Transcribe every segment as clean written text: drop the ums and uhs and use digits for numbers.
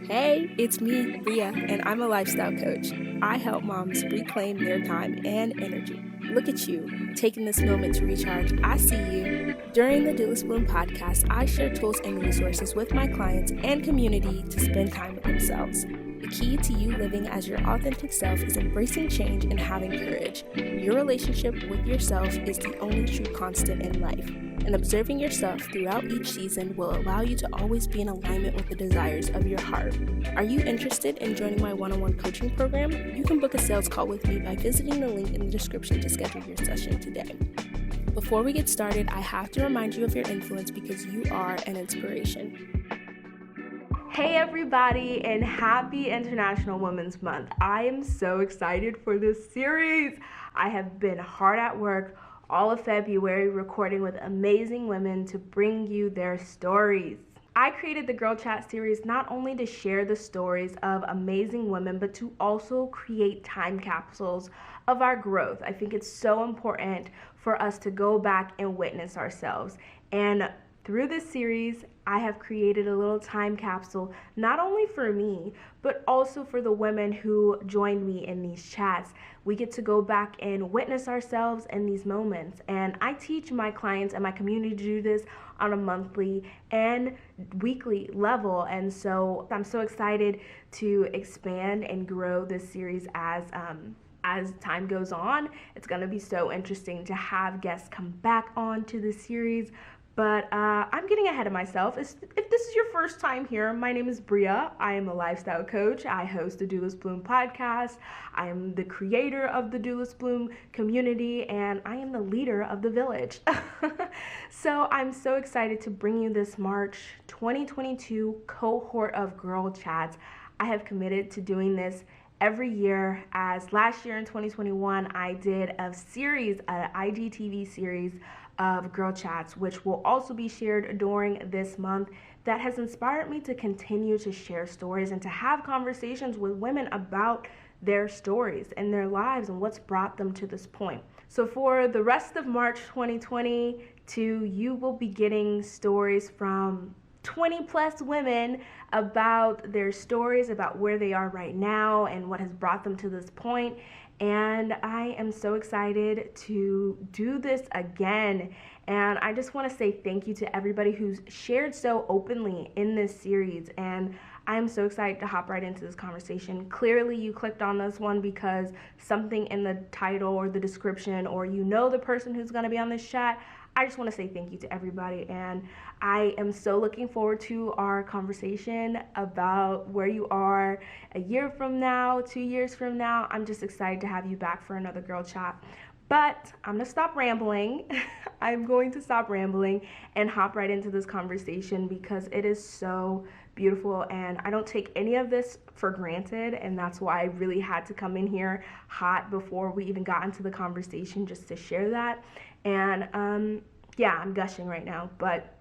Hey, it's me, Bria, and I'm a lifestyle coach. I help moms reclaim their time and energy. Look at you, taking this moment to recharge. I see you. During the Doulas Bloom podcast, I share tools and resources with my clients and community to spend time with themselves. The key to you living as your authentic self is embracing change and having courage. Your relationship with yourself is the only true constant in life, and observing yourself throughout each season will allow you to always be in alignment with the desires of your heart. Are you interested in joining my one-on-one coaching program? You can book a sales call with me by visiting the link in the description to schedule your session today. Before we get started, I have to remind you of your influence because you are an inspiration. Hey everybody, and happy International Women's Month. I am so excited for this series. I have been hard at work all of February recording with amazing women to bring you their stories. I created the Girl Chat series not only to share the stories of amazing women, but to also create time capsules of our growth. I think it's so important for us to go back and witness ourselves. And through this series, I have created a little time capsule, not only for me, but also for the women who joined me in these chats. We get to go back and witness ourselves in these moments. And I teach my clients and my community to do this on a monthly and weekly level. And so I'm so excited to expand and grow this series as time goes on. It's going to be so interesting to have guests come back on to the series. But I'm getting ahead of myself. If this is your first time here, my name is Bria. I am a lifestyle coach. I host the Doulas Bloom podcast. I am the creator of the Doulas Bloom community, and I am the leader of the village. So I'm so excited to bring you this March 2022 cohort of Girl Chats. I have committed to doing this every year, as last year in 2021, I did a series, an IGTV series of Girl Chats, which will also be shared during this month, that has inspired me to continue to share stories and to have conversations with women about their stories and their lives and what's brought them to this point. So for the rest of March 2022, you will be getting stories from 20 plus women about their stories, about where they are right now and what has brought them to this point. And I am so excited to do this again. And I just want to say thank you to everybody who's shared so openly in this series. And I am so excited to hop right into this conversation. Clearly, you clicked on this one because something in the title or the description, or you know the person who's going to be on this chat. I just want to say thank you to everybody, and I am so looking forward to our conversation about where you are a year from now, 2 years from now. I'm just excited to have you back for another Girl Chat. But I'm going to stop rambling. I'm going to stop rambling and hop right into this conversation because it is so beautiful, and I don't take any of this for granted, and that's why I really had to come in here hot before we even got into the conversation just to share that. And I'm gushing right now, but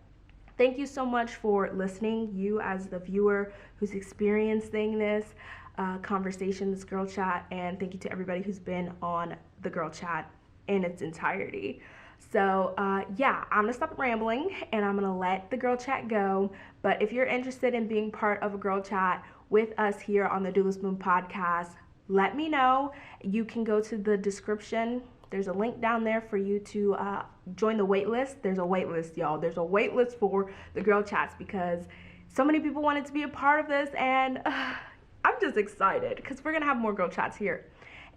thank you so much for listening, you as the viewer who's experiencing this conversation, this Girl Chat, and thank you to everybody who's been on the Girl Chat in its entirety. So I'm gonna stop rambling and I'm gonna let the Girl Chat go. But if you're interested in being part of a Girl Chat with us here on the Doulas Bloom podcast, let me know. You can go to the description. There's a link down there for you to join the wait list. There's a wait list, y'all. There's a wait list for the Girl Chats because so many people wanted to be a part of this, and I'm just excited because we're gonna have more Girl Chats here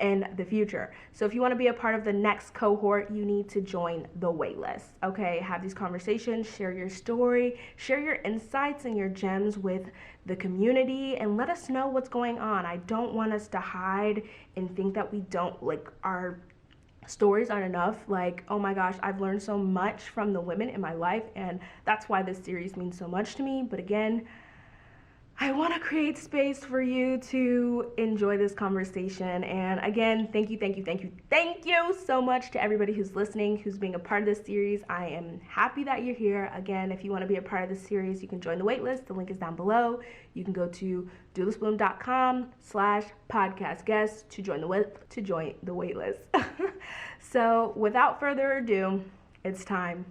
in the future. So if you want to be a part of the next cohort, you need to join the wait list. Okay, have these conversations, share your story, share your insights and your gems with the community, and let us know what's going on. I don't want us to hide and think that we don't, like, our stories aren't enough. Like, oh my gosh, I've learned so much from the women in my life, and that's why this series means so much to me. But again, I want to create space for you to enjoy this conversation. And again, thank you so much to everybody who's listening, who's being a part of this series. I am happy that you're here. Again, if you want to be a part of this series, you can join the waitlist. The link is down below. You can go to doulasbloom.com/podcast guest to join the waitlist. So without further ado, it's time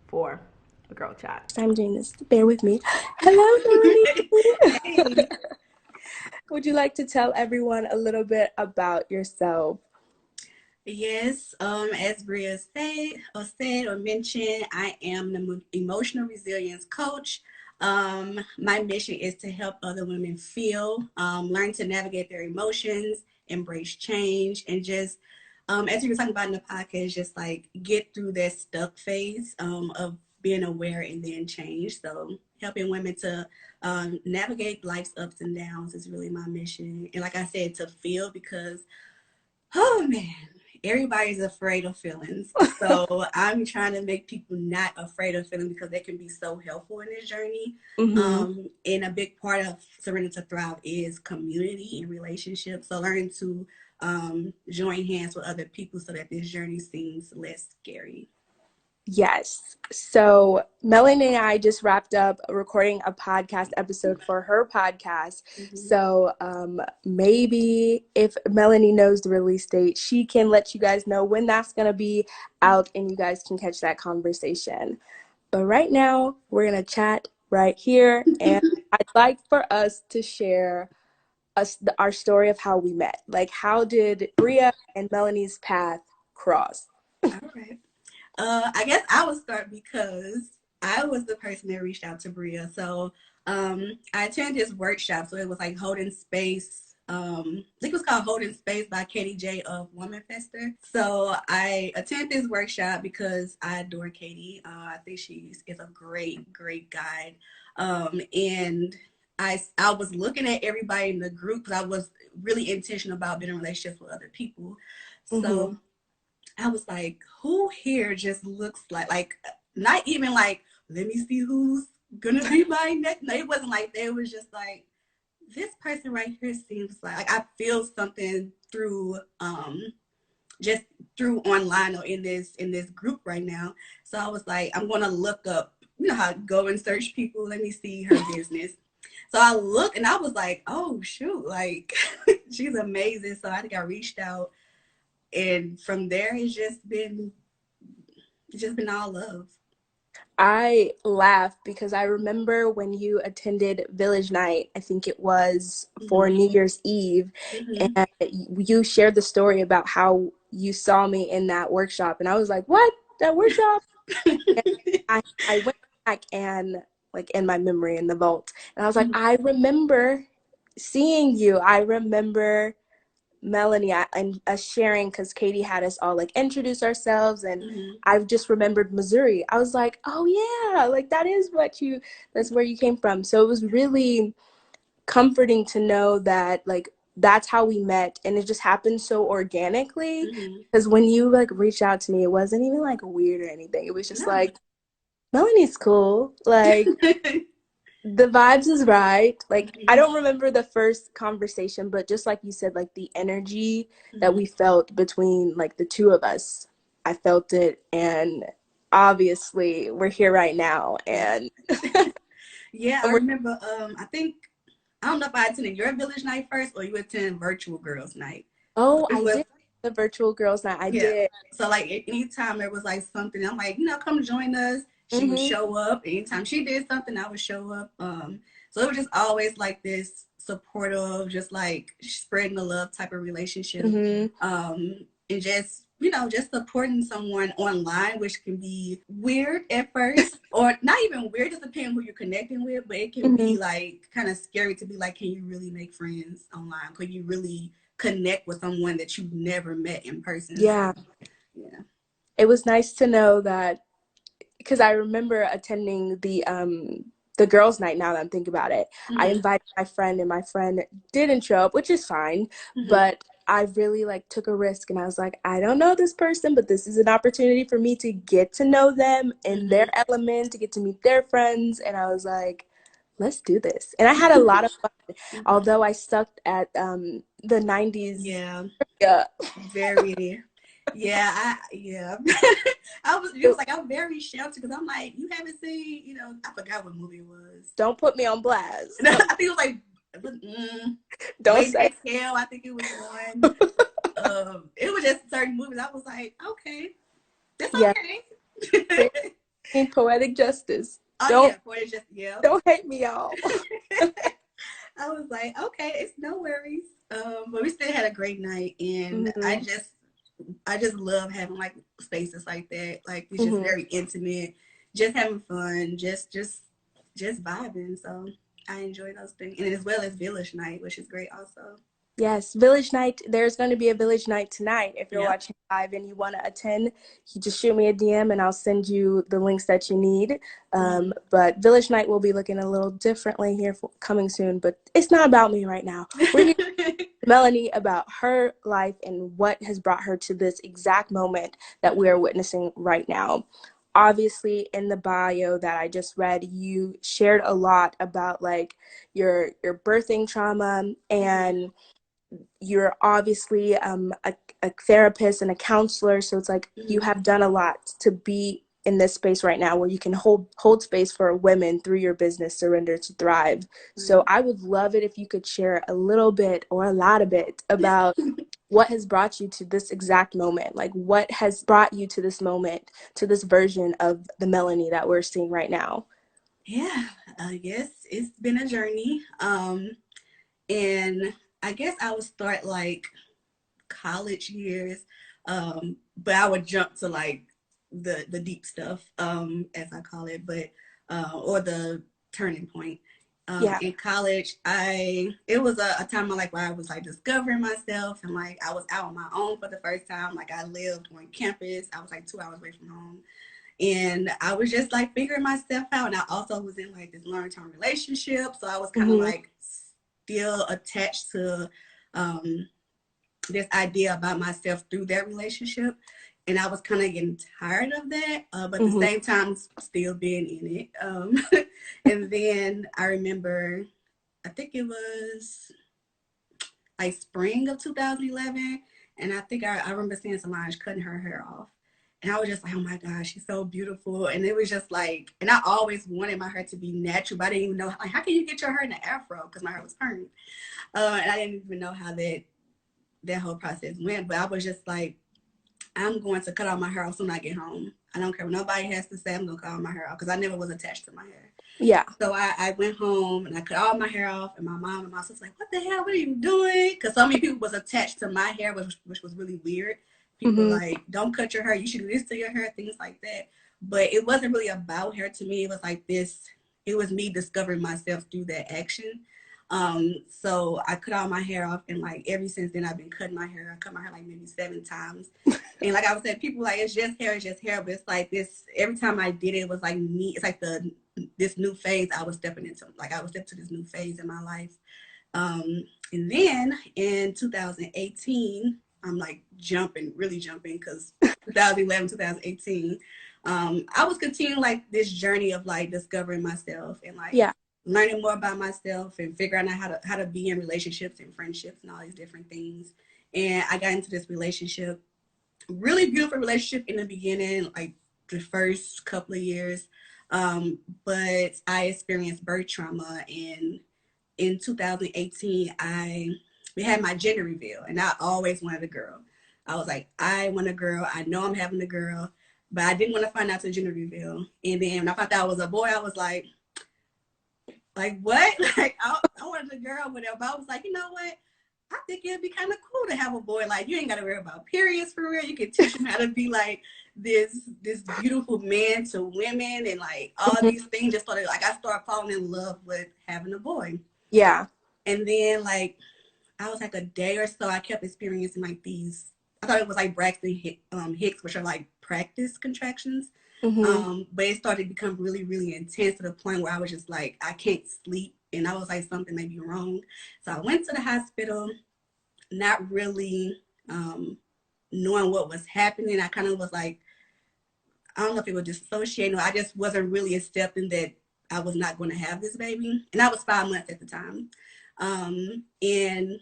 for a Girl Chat. I'm doing this. Bear with me. Hello, Melanie. Hey. Would you like to tell everyone a little bit about yourself? Yes, as Bria said or mentioned, I am an emotional resilience coach. My mission is to help other women feel, learn to navigate their emotions, embrace change, and just, as we were talking about in the podcast, just like get through that stuck phase of being aware and then change. So helping women to navigate life's ups and downs is really my mission. And like I said, to feel because oh man, everybody's afraid of feelings. So I'm trying to make people not afraid of feelings because they can be so helpful in this journey. And a big part of Surrender to Thrive is community and relationships. So learning to join hands with other people so that this journey seems less scary. Yes. So Melanie and I just wrapped up recording a podcast episode for her podcast. So maybe if Melanie knows the release date, she can let you guys know when that's going to be out and you guys can catch that conversation. But right now, we're going to chat right here. And I'd like for us to share our story of how we met. Like, how did Bria and Melanie's path cross? All right. I guess I would start because I was the person that reached out to Bria. So I attended this workshop. So it was like Holding Space. I think it was called Holding Space by Katie J of Woman Fester. So I attended this workshop because I adore Katie. I think she is a great, great guide. And I was looking at everybody in the group because I was really intentional about being in relationships with other people. So I was like, who here just looks like not even like, let me see who's gonna be my next. No, it wasn't like that. It was just like, this person right here seems like I feel something through just through online or in this group right now. So I was like, I'm gonna look up, you know how I go and search people, let me see her business. So I looked and I was like, oh shoot, like she's amazing. So I think I reached out, and from there it's just been all love. I laugh because I remember when you attended Village Night, I think it was for New Year's Eve, and you shared the story about how you saw me in that workshop. And I was like, what? That workshop? I went back and like in my memory in the vault, and I was like, I remember seeing you. I remember Melanie and us sharing because Katie had us all like introduce ourselves, and I've just remembered Missouri. I was like, oh yeah, like that's where you came from. So it was really comforting to know that like that's how we met, and it just happened so organically. Because when you like reached out to me, it wasn't even like weird or anything. It was just like, Melanie's cool. Like the vibes is right. Like I don't remember the first conversation, but just like you said, like the energy that we felt between like the two of us, I felt it, and obviously we're here right now. And yeah, I remember I don't know if I attended your Village Night first or you attended Virtual Girls Night. oh, I did the Virtual Girls Night. I did. So like anytime there was like something, I'm like, come join us. She would show up. Anytime she did something, I would show up. So it was just always like this supportive, just like spreading the love type of relationship. And just, just supporting someone online, which can be weird at first, or not even weird, just depending on who you're connecting with, but it can be like kind of scary to be like, can you really make friends online? Could you really connect with someone that you've never met in person? Yeah. So, yeah. It was nice to know that, because I remember attending the girls' night. Now that I'm thinking about it, I invited my friend, and my friend didn't show up, which is fine. But I really like took a risk, and I was like, I don't know this person, but this is an opportunity for me to get to know them in their element, to get to meet their friends. And I was like, let's do this. And I had a lot of fun, although I sucked at the 90s. Yeah. Very. Yeah, it was like, I'm very sheltered because I'm like, you haven't seen, I forgot what movie it was. Don't put me on blast. I think it was like, don't say hell. I think it was one. It was just certain movies. I was like, okay, that's okay. In poetic justice. Oh, poetic justice. Yeah. Don't hate me, y'all. I was like, okay, it's no worries. But we still had a great night, and Mm-hmm. I just love having like spaces like that. Like it's just Mm-hmm. very intimate, just having fun, just vibing. So I enjoy those things, and as well as village night, which is great also. Yes, Village Night. There's going to be a Village Night tonight. If you're Yep. watching live and you want to attend, you just shoot me a DM and I'll send you the links that you need. But Village Night will be looking a little differently here coming soon. But it's not about me right now. We're here to Melanie about her life and what has brought her to this exact moment that we are witnessing right now. Obviously, in the bio that I just read, you shared a lot about like your birthing trauma, and you're obviously a therapist and a counselor, so it's like you have done a lot to be in this space right now where you can hold space for women through your business Surrender to Thrive. So I would love it if you could share a little bit or a lot of it about what has brought you to this exact moment, like what has brought you to this moment, to this version of the Melanie that we're seeing right now. Yeah, I guess it's been a journey. And I guess I would start like college years, but I would jump to like the deep stuff, as I call it, but or the turning point. Yeah. In college, it was a time of like where I was like discovering myself, and like I was out on my own for the first time. Like I lived on campus. I was like 2 hours away from home, and I was just like figuring myself out. And I also was in like this long-term relationship, so I was kind of Mm-hmm. like still attached to um, this idea about myself through that relationship. And I was kind of getting tired of that, but at the Mm-hmm. same time, still being in it. And then I remember, I think it was like spring of 2011. And I think I remember seeing Solange cutting her hair off. And I was just like, oh my gosh, she's so beautiful. And it was just like, and I always wanted my hair to be natural, but I didn't even know, like, how can you get your hair in an afro? Because my hair was permed. And I didn't even know how that whole process went. But I was just like, I'm going to cut all my hair off soon as I get home. I don't care what nobody has to say. I'm going to cut all my hair off because I never was attached to my hair. Yeah. So I went home and I cut all my hair off, and my mom and my sister was like, "What the hell? What are you doing?" Because so many people was attached to my hair, which was really weird. People Mm-hmm. like, "Don't cut your hair. You should do this to your hair," things like that. But it wasn't really about hair to me. It was like this. It was me discovering myself through that action. So I cut all my hair off, and like ever since then, I've been cutting my hair. I cut my hair like maybe 7 times. And like I was saying, people like it's just hair, but it's like this. Every time I did it, it was like me. It's like this new phase I was stepping into. Like I was stepping to this new phase in my life. And then in 2018, I'm like really jumping, because 2011, 2018, I was continuing like this journey of like discovering myself and like Yeah. learning more about myself and figuring out how to be in relationships and friendships and all these different things. And I got into this relationship, really beautiful relationship in the beginning, like the first couple of years. But I experienced birth trauma, and in 2018, we had my gender reveal, and I always wanted a girl. I was like, I want a girl. I know I'm having a girl, but I didn't want to find out the gender reveal. And then when I found out I was a boy, I was like what? Like I wanted a girl, whatever. But I was like, you know what? I think it'd be kind of cool to have a boy. Like you ain't got to worry about periods for real. You can teach him how to be like this beautiful man to women, and like all Mm-hmm. these things. Just started like I started falling in love with having a boy. Yeah. And then like I was like a day or so, I kept experiencing like these. I thought it was like Braxton Hicks, which are like practice contractions. Mm-hmm. But it started to become really, really intense to the point where I was just like, I can't sleep. And I was like, something may be wrong. So I went to the hospital, not really knowing what was happening. I kind of was like, I don't know if it was dissociating, or I just wasn't really accepting that I was not going to have this baby. And I was 5 months at the time. And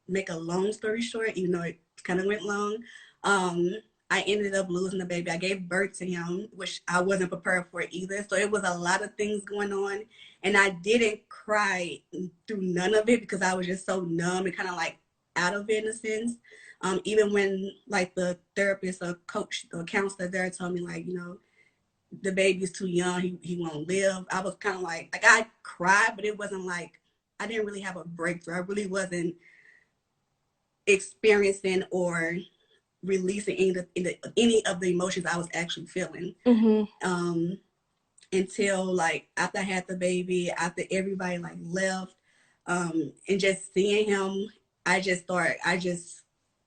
make a long story short, even though it kind of went long, um, I ended up losing the baby. I gave birth to him, which I wasn't prepared for either. So it was a lot of things going on. And I didn't cry through none of it because I was just so numb and kind of like out of it in a sense. Even when like the therapist or coach or counselor there told me like, you know, the baby's too young, he won't live. I was kind of like I cried, but it wasn't like I didn't really have a breakthrough. I really wasn't experiencing or releasing any of the emotions I was actually feeling. Um, until like after I had the baby, after everybody like left, and just seeing him, I just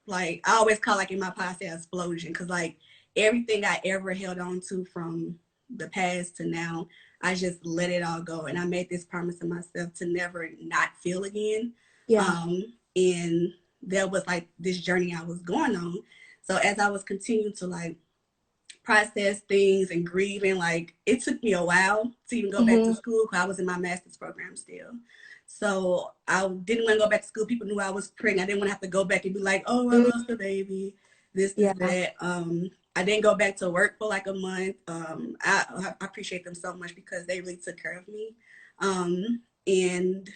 like I always call like in my past explosion, because like everything I ever held on to from the past to now, I just let it all go, and I made this promise to myself to never not feel again. Yeah. And there was like this journey I was going on. So as I was continuing to like process things and grieving, like it took me a while to even go back to school, because I was in my master's program still. So I didn't want to go back to school. People knew I was pregnant. I didn't want to have to go back and be like, oh, I lost the baby, this, Yeah. that. I didn't go back to work for like a month. I appreciate them so much because they really took care of me. And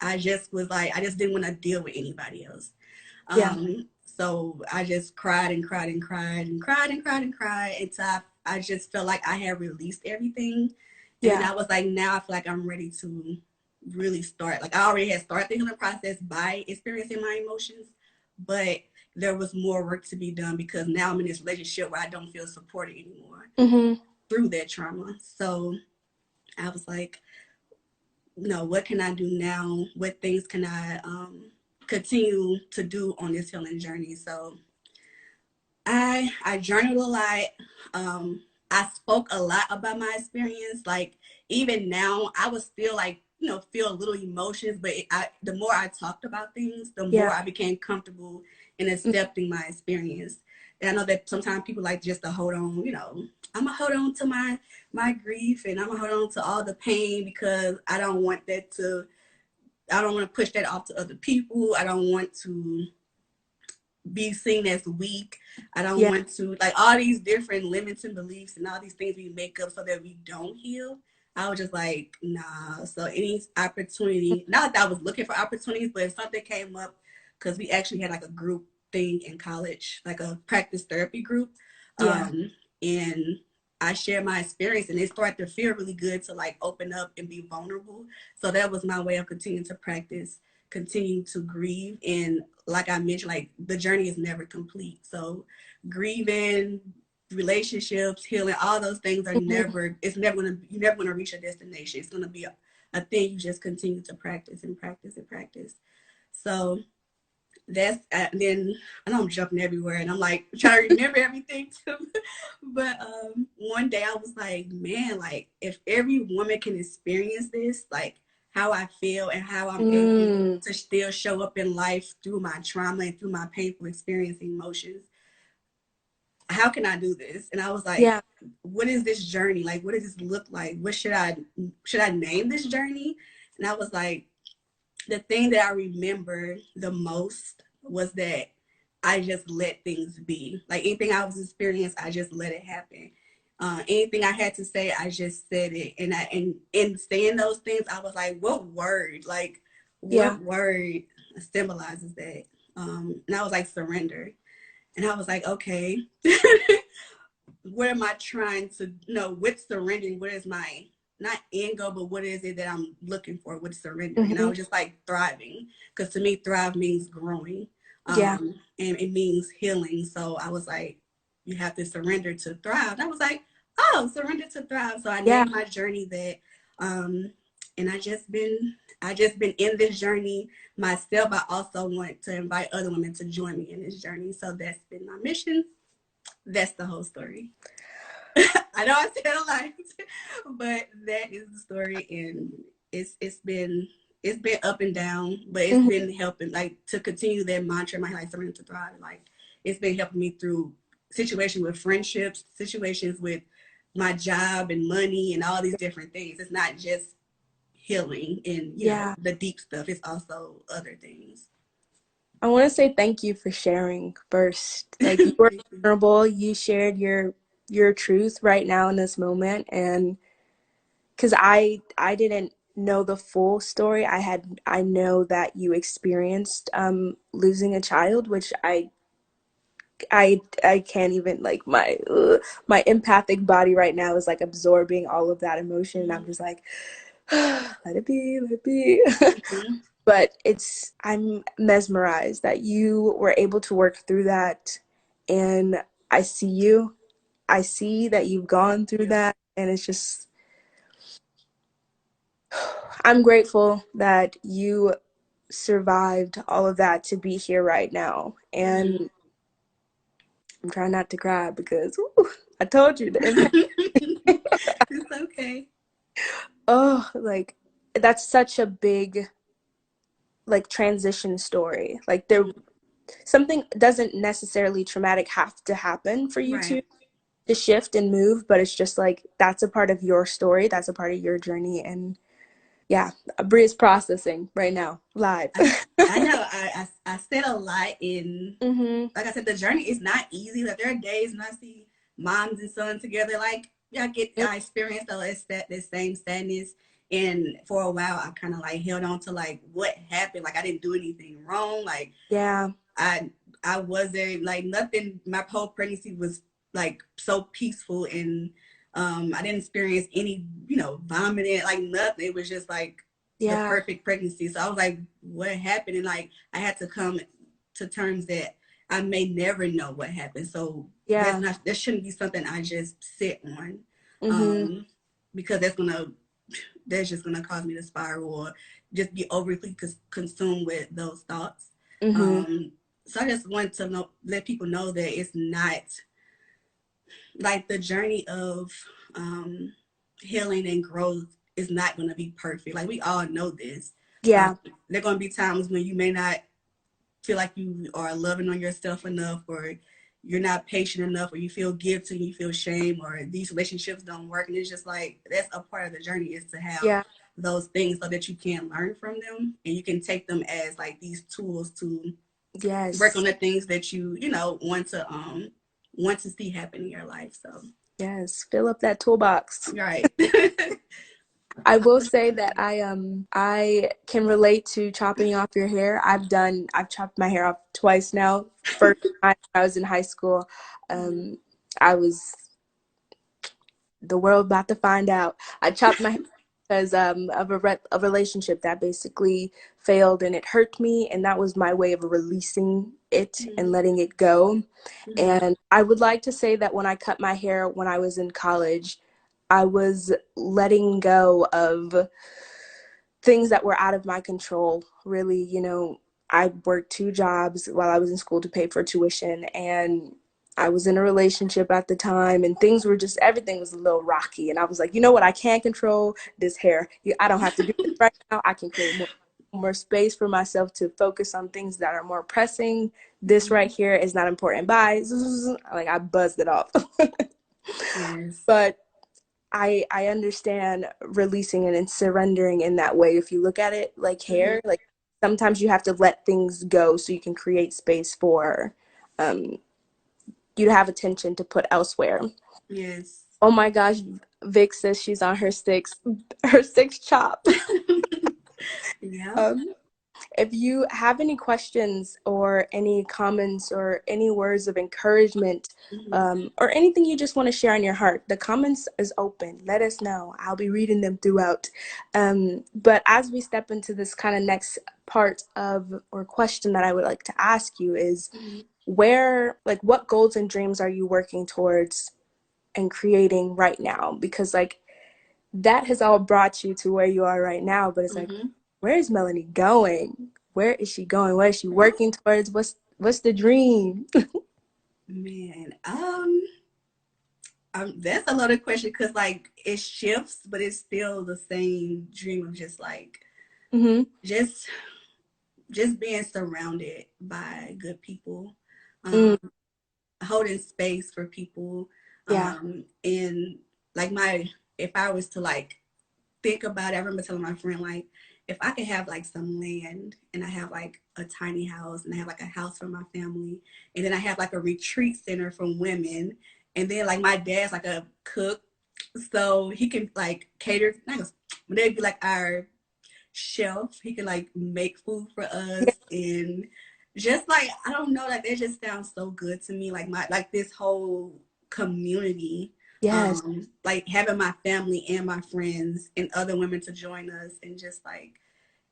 I just was like, I just didn't want to deal with anybody else. Yeah. So I just cried and cried and cried and cried and cried and cried until I just felt like I had released everything. And then Yeah. I was like, now I feel like I'm ready to really start. Like I already had started the healing process by experiencing my emotions, but there was more work to be done because now I'm in this relationship where I don't feel supported anymore through that trauma. So I was like, no, what can I do now? What things can I continue to do on this healing journey? So I journaled a lot. I spoke a lot about my experience. Like even now, I was still like feel a little emotions, but the more I talked about things, the more Yeah. I became comfortable in accepting my experience. And I know that sometimes people like just to hold on. I'm gonna hold on to my grief, and I'm gonna hold on to all the pain because I don't want that to. I don't want to push that off to other people. I don't want to be seen as weak. I don't Yeah. want to like all these different limiting beliefs and all these things we make up so that we don't heal. I was just like, nah. So any opportunity, not that I was looking for opportunities, but if something came up, because we actually had like a group thing in college, like a practice therapy group. Yeah. And I shared my experience and it started to feel really good to like open up and be vulnerable. So that was my way of continuing to practice, continue to grieve. And like I mentioned, like the journey is never complete. So grieving, relationships, healing, all those things are never, it's never gonna, you're never gonna reach a destination. It's gonna be a thing you just continue to practice and practice and practice. So that's then I know I'm jumping everywhere and I'm like trying to remember everything too. But one day I was like, man, like if every woman can experience this, like how I feel and how I'm able to still show up in life through my trauma and through my painful experience emotions, how can I do this? And I was like, Yeah. what is this journey? Like, what does this look like? What should I name this journey? And I was like, the thing that I remember the most was that I just let things be. Like anything I was experiencing, I just let it happen. Anything I had to say, I just said it. And in saying those things, I was like, Yeah. what word symbolizes that? And I was like, surrender. And I was like, okay, what am I trying to with surrendering? What is my not end goal, but what is it that I'm looking for with surrendering? And I was just like thriving, because to me, thrive means growing, Yeah. and it means healing. So I was like, you have to surrender to thrive. And I was like, oh, surrender to thrive. So I Yeah. named my journey that, and I just been in this journey myself. I also want to invite other women to join me in this journey. So that's been my mission. That's the whole story. I know I said a lot, but that is the story, and it's been up and down, but it's been helping like to continue that mantra. My like surrender to thrive. Like it's been helping me through situations with friendships, situations with my job and money, and all these different things. It's not just healing and Yeah. the deep stuff. It's also other things. I want to say thank you for sharing first. Like you were vulnerable, you shared your truth right now in this moment, and because I didn't know the full story. I know that you experienced losing a child, which I can't even like my empathic body right now is like absorbing all of that emotion, and I'm just like Let it be, let it be. Mhm. But I'm mesmerized that you were able to work through that. And I see you. I see that you've gone through Yeah. that. And it's just, I'm grateful that you survived all of that to be here right now. Mhm. And I'm trying not to cry because ooh, I told you the impact. It's okay. Oh, like that's such a big like transition story. Like there Mhm. something doesn't necessarily traumatic have to happen for you Right. to shift and move, but it's just like that's a part of your story, that's a part of your journey. And yeah, Brie is processing right now live. I know I said a lot in, Mm-hmm. like I said, the journey is not easy. Like there are days when I see moms and sons together, like I experienced the same sadness. And for a while I kind of like held on to like what happened. Like I didn't do anything wrong. Like Yeah, I I wasn't like nothing. My whole pregnancy was like so peaceful, and I didn't experience any, vomiting, like nothing. It was just like the yeah, perfect pregnancy. So I was like, what happened? And like I had to come to terms that I may never know what happened. So yeah. that shouldn't be something I just sit on, Mm-hmm. um, because that's just gonna cause me to spiral or just be overly consumed with those thoughts. Mm-hmm. Um, so I just want to let people know that it's not like the journey of um, healing and growth is not going to be perfect. Like we all know this. Um, Yeah, there are going to be times when you may not feel like you are loving on yourself enough, or you're not patient enough, or you feel guilty and you feel shame, or these relationships don't work. And it's just like that's a part of the journey, is to have yeah, those things so that you can learn from them and you can take them as like these tools to work on yes, the things that you want to see happen in your life. So yes. Fill up that toolbox. right. I will say that I can relate to chopping off your hair. I've chopped my hair off twice now. First time I was in high school, um, I was the world about to find out. I chopped my hair because of a relationship that basically failed and it hurt me, and that was my way of releasing it and letting it go. Mm-hmm. And I would like to say that when I cut my hair when I was in college, I was letting go of things that were out of my control. Really, I worked two jobs while I was in school to pay for tuition, and I was in a relationship at the time, and things were just everything was a little rocky. And I was like, you know what? I can't control this hair. I don't have to do this right now. I can create more space for myself to focus on things that are more pressing. This Mm-hmm. right here is not important. Bye. Like I buzzed it off. Yes. But I understand releasing it and surrendering in that way. If you look at it like Mm-hmm. hair, like sometimes you have to let things go so you can create space for um you to have attention to put elsewhere. Yes. Oh my gosh, Vic says she's on her sixth chop. Yeah. Um if you have any questions or any comments or any words of encouragement, Mm-hmm. or anything you just want to share on your heart, the comments is open. Let us know. I'll be reading them throughout. But as we step into this kind of next part of or question that I would like to ask you is Mm-hmm. what goals and dreams are you working towards and creating right now? Because like that has all brought you to where you are right now, but it's like, Mm-hmm. where is Melanie going? Where is she going? What is she working towards? What's the dream? Man, that's a loaded question because like it shifts, but it's still the same dream of just like Mm-hmm. just just being surrounded by good people, Mm, um, holding space for people, yeah. and like my if I was to like think about it, I remember telling my friend like if I could have like some land and I have like a tiny house and I have like a house for my family and then I have like a retreat center for women and then like my dad's like a cook so he can like cater they'd be like our chef. He can like make food for Yeah. us and just like I don't know, like that just sounds so good to me. Like this whole community. Yes. Like having my family and my friends and other women to join us and just like,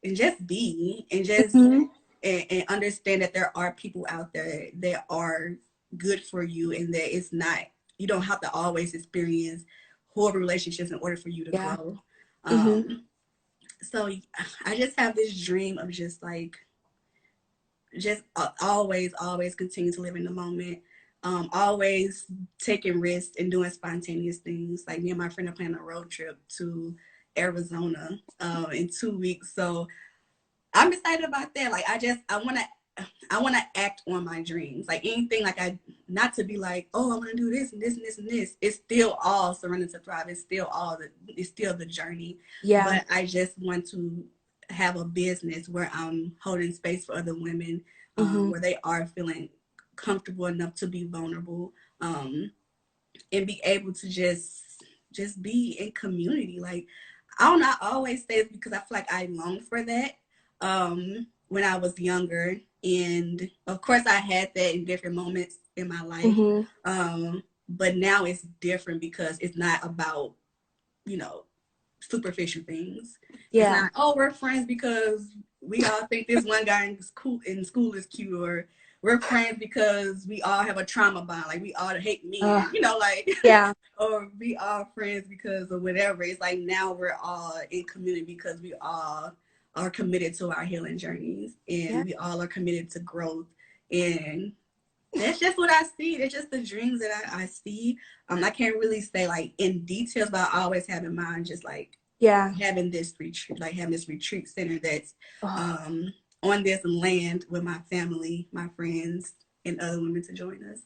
and just be, and just, Mhm. and understand that there are people out there that are good for you, and that it's not, you don't have to always experience horrible relationships in order for you to Yeah. grow. Hmm. So I just have this dream of just like, just always continue to live in the moment. Always taking risks and doing spontaneous things. Like me and my friend are planning a road trip to Arizona in 2 weeks. So I'm excited about that. Like I want to act on my dreams. Like anything, like not to be like, oh, I want to do this and this and this and this. It's still all surrender to thrive. It's still the journey. Yeah. But I just want to have a business where I'm holding space for other women, Hmm. where they are feeling comfortable enough to be vulnerable, and be able to just be in community. Like I don't know, I always say it because I feel like I long for that when I was younger. And of course I had that in different moments in my life. Hmm. But now it's different because it's not about, you know, superficial things. It's Yeah. not, oh, we're friends because we all think this one guy in school is cute, or we're friends because we all have a trauma bond, like we all hate men, you know, like, Yeah. or we all friends because of whatever. It's like now we're all in community because we all are committed to our healing journeys, Yeah. and we all are committed to growth. And that's just what I see. It's just the dreams that I see. I can't really say like in details, but I always have in mind just like Yeah. having this retreat center that's Oh, on this land with my family, my friends, and other women to join us.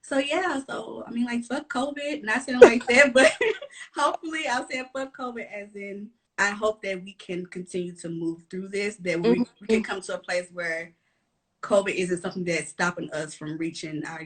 So yeah, so I mean, like fuck COVID, not saying like that, but hopefully I'm saying fuck COVID as in I hope that we can continue to move through this, that we can mhm. come to a place where COVID isn't something that's stopping us from reaching our,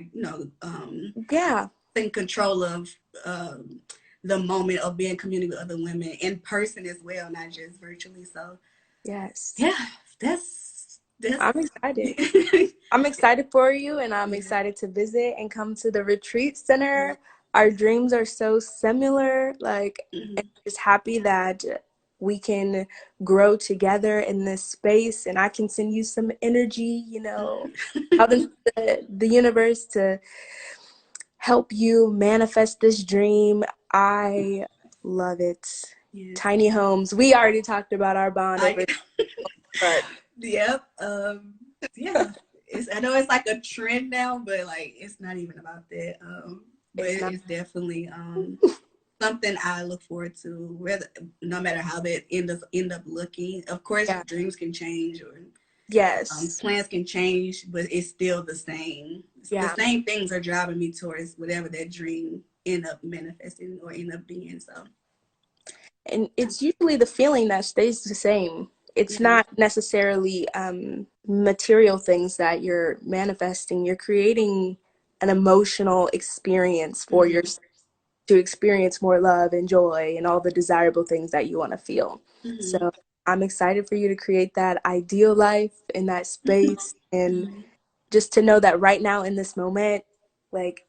Yeah. in control of um, the moment of being in community with other women in person as well, not just virtually. So Yes. yeah, that's I'm excited. I'm excited for you, and I'm yeah. excited to visit and come to the retreat center. Our dreams are so similar. Like, I'm Mm-hmm. just happy that we can grow together in this space, and I can send you some energy, out into the universe to help you manifest this dream. I love it. Yes. Tiny homes. We already talked about our bond I over, but yep. Yeah. I know it's like a trend now, but like it's not even about that. But it's not. it's definitely something I look forward to. Whether no matter how that end up looking, of course, Yeah. dreams can change, or Yes. plans can change, but it's still the same. The Yeah. same things are driving me towards whatever that dream end up manifesting or end up being. So And it's usually the feeling that stays the same. It's yeah. not necessarily material things that you're manifesting. You're creating an emotional experience for Mm-hmm. yourself to experience more love and joy and all the desirable things that you want to feel. Mm-hmm. So I'm excited for you to create that ideal life in that space, and Mm-hmm. just to know that right now in this moment, like,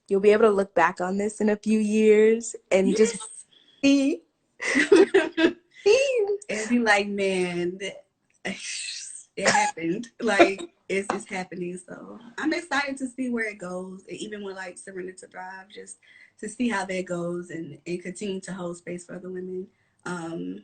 you'll be able to look back on this in a few years and just Yes. see, just see. And be like, man, it happened. Like it's happening. So I'm excited to see where it goes. And even with like Surrender to Thrive, just to see how that goes, and continue to hold space for other women. Um,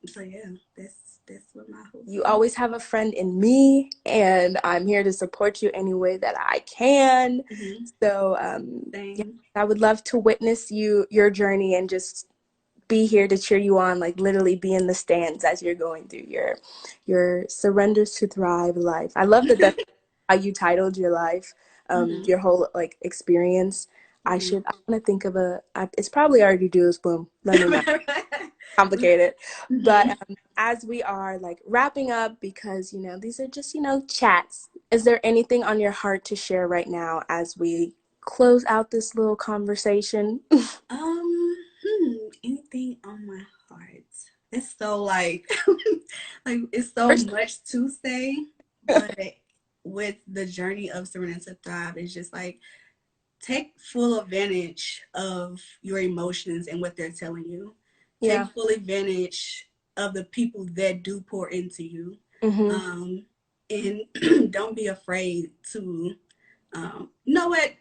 so yeah, that's what my hopes You are. always have a friend in me, and I'm here to support you any way that I can. Mm-hmm. So, yeah, Same. I would love to witness your journey and just be here to cheer you on, like literally be in the stands as you're going through your surrender to thrive life. I love that that's how you titled your life, Mm-hmm. your whole like experience. Mm-hmm. I want to think of it's probably already Do's Bloom. Let me not complicate it. But Mm-hmm. as we are like wrapping up, because these are just chats, is there anything on your heart to share right now as we close out this little conversation? Anything on my heart? It's so like, like it's so First, much to say, but with the journey of Surrender to Thrive, it's just like take full advantage of your emotions and what they're telling you. Yeah. Take full advantage of the people that do pour into you. And don't be afraid to, you know what?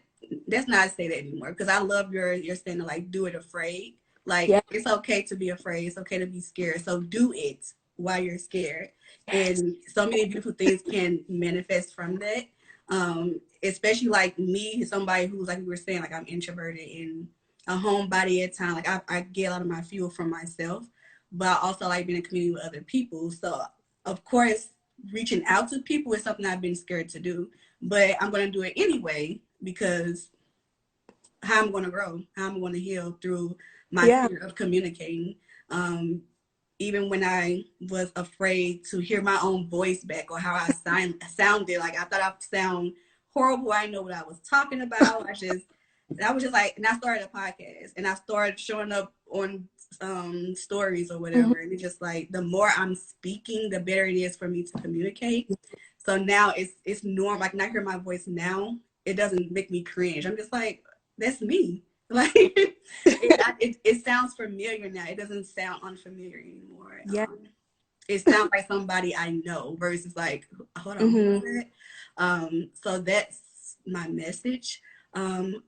Let's not say that anymore, because I love your standard, like, do it afraid. Like, Yeah. it's okay to be afraid. It's okay to be scared. So do it while you're scared. And so many beautiful things can manifest from that. Especially like me, somebody who's, like we were saying, like, I'm introverted and a homebody at times. Like, I get a lot of my fuel from myself, but I also like being in community with other people. So of course, reaching out to people is something I've been scared to do, but I'm going to do it anyway, because how I'm going to grow, how I'm going to heal through my fear of communicating. Um, Even when I was afraid to hear my own voice back, or how I sounded, like, I thought I sound horrible. I didn't know what I was talking about. I was just like, and I started a podcast, and I started showing up on stories or whatever. And it's just like, the more I'm speaking, the better it is for me to communicate. So now it's normal. Like, when I hear my voice now, it doesn't make me cringe. I'm just like, that's me. Like, it sounds familiar now. It doesn't sound unfamiliar anymore. Yeah. It sounds like somebody I know versus like, hold on, who is that? So that's my message.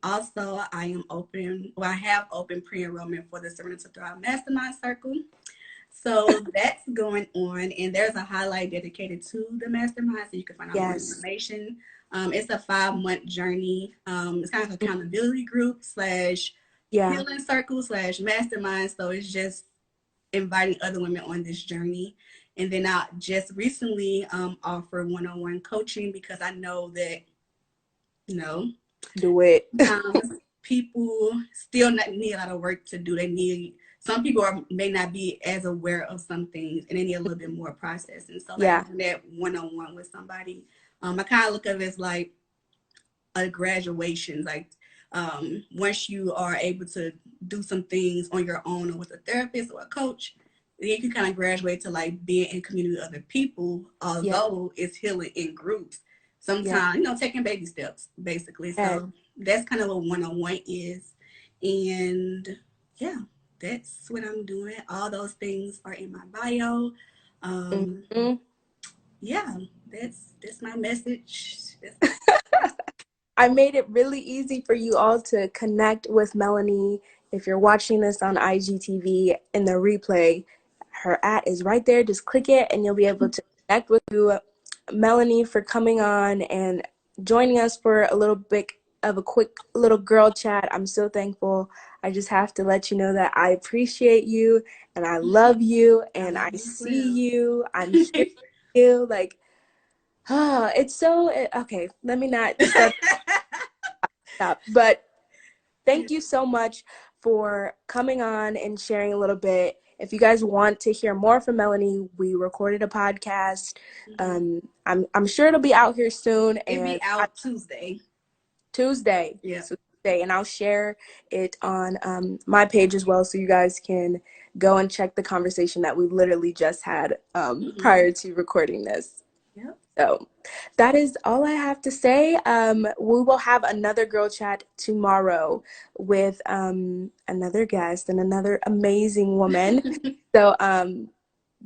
Also, I am open. Well, I have open pre-enrollment for the Surrender to Thrive Mastermind Circle. So that's going on, and there's a highlight dedicated to the mastermind, so you can find out more information. It's a 5-month journey. It's kind of accountability group slash healing circle slash mastermind. So it's just inviting other women on this journey. And then I just recently offer one-on-one coaching, because I know that, do it. Sometimes people still need a lot of work to do. Some people may not be as aware of some things, and they need a little bit more processing. So like doing that one-on-one with somebody, I kind of look at it as like a graduation. Like, once you are able to do some things on your own or with a therapist or a coach, then you can kind of graduate to like being in community with other people, although it's healing in groups. Sometimes, taking baby steps, basically. So that's kind of what one-on-one is. And yeah, that's what I'm doing. All those things are in my bio. Yeah, that's my message. I made it really easy for you all to connect with Melony. If you're watching this on IGTV in the replay, her is right there. Just click it and you'll be able to connect with you. Melony, for coming on and joining us for a little bit of a quick little girl chat. I'm so thankful. I just have to let you know that I appreciate you and I love you and I see you. I'm here for you. Like, it's so okay. Let me not start. But thank you so much for coming on and sharing a little bit. If you guys want to hear more from Melony, we recorded a podcast. I'm sure it'll be out here soon. It'll be out Tuesday. Yeah. Tuesday, and I'll share it on my page as well, so you guys can go and check the conversation that we literally just had prior to recording this. Yep. So that is all I have to say. We will have another girl chat tomorrow with another guest and another amazing woman. So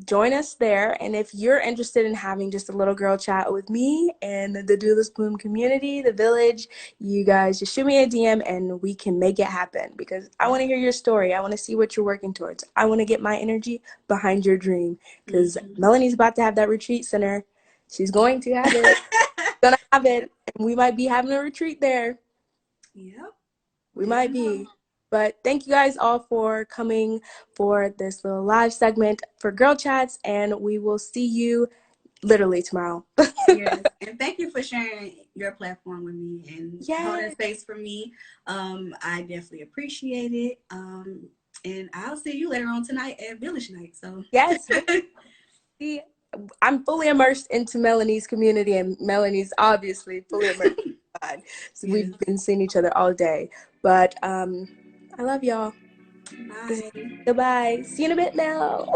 join us there. And if you're interested in having just a little girl chat with me and the Do This Bloom community, the village, you guys just shoot me a DM and we can make it happen, because I want to hear your story. I want to see what you're working towards. I want to get my energy behind your dream, because Melony's about to have that retreat center. She's going to have it. Gonna have it. And we might be having a retreat there. Yep. We might be. But thank you guys all for coming for this little live segment for Girl Chats, and we will see you literally tomorrow. Yes. And thank you for sharing your platform with me and holding space for me. I definitely appreciate it. And I'll see you later on tonight at Village Night. So yes. I'm fully immersed into Melony's community, and Melony's obviously fully immersed. So we've been seeing each other all day. But I love y'all. Bye. Goodbye. See you in a bit, Mel.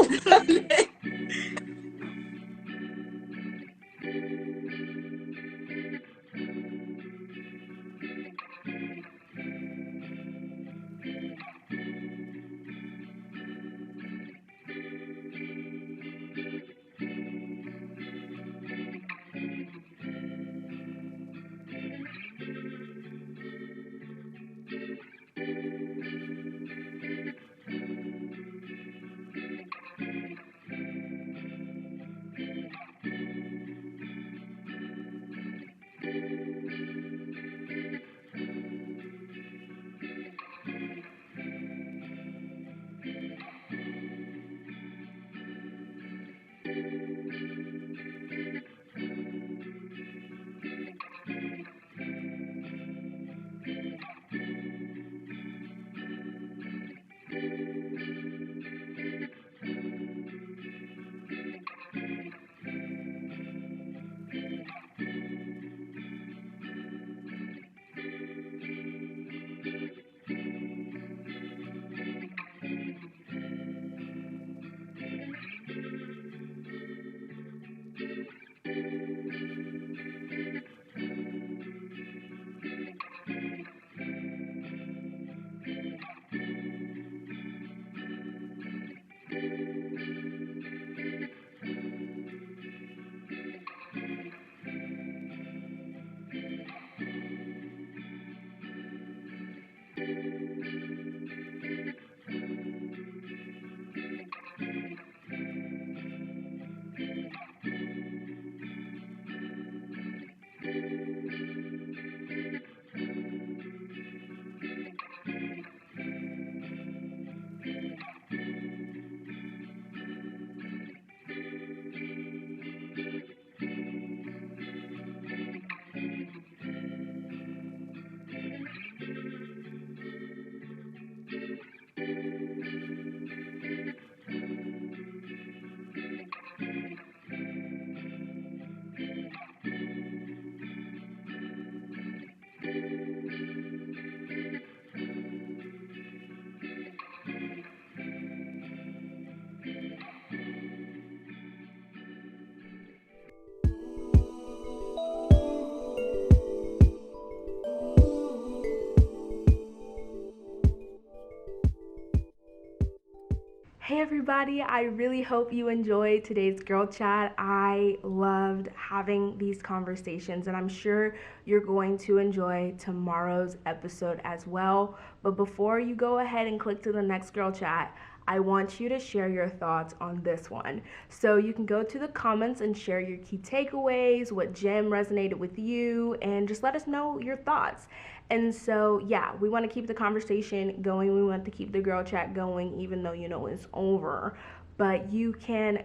everybody, I really hope you enjoyed today's girl chat. I loved having these conversations, and I'm sure you're going to enjoy tomorrow's episode as well. But before you go ahead and click to the next girl chat, I want you to share your thoughts on this one. So you can go to the comments and share your key takeaways, what gem resonated with you, and just let us know your thoughts. And so, yeah, we want to keep the conversation going. We want to keep the girl chat going, even though it's over. But you can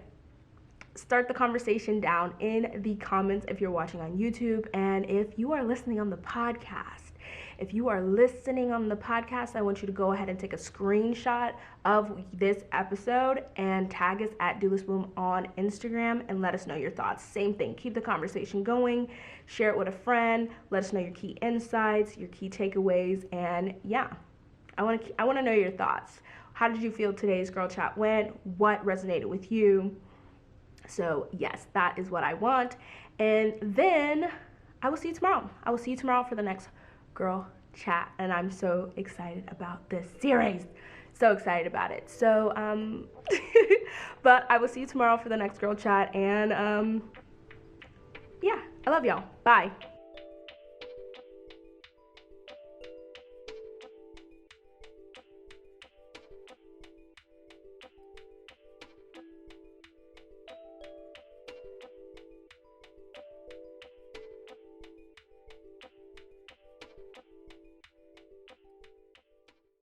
start the conversation down in the comments if you're watching on YouTube. And if you are listening on the podcast, I want you to go ahead and take a screenshot of this episode and tag us at Doulas Bloom on Instagram and let us know your thoughts. Same thing, keep the conversation going, share it with a friend, let us know your key insights, your key takeaways, and yeah, I want to know your thoughts. How did you feel today's girl chat went? What resonated with you? So yes, that is what I want. And then I will see you tomorrow. For the next girl chat, and I'm so excited about this series. So excited about it. So but I will see you tomorrow for the next girl chat, and yeah, I love y'all. Bye.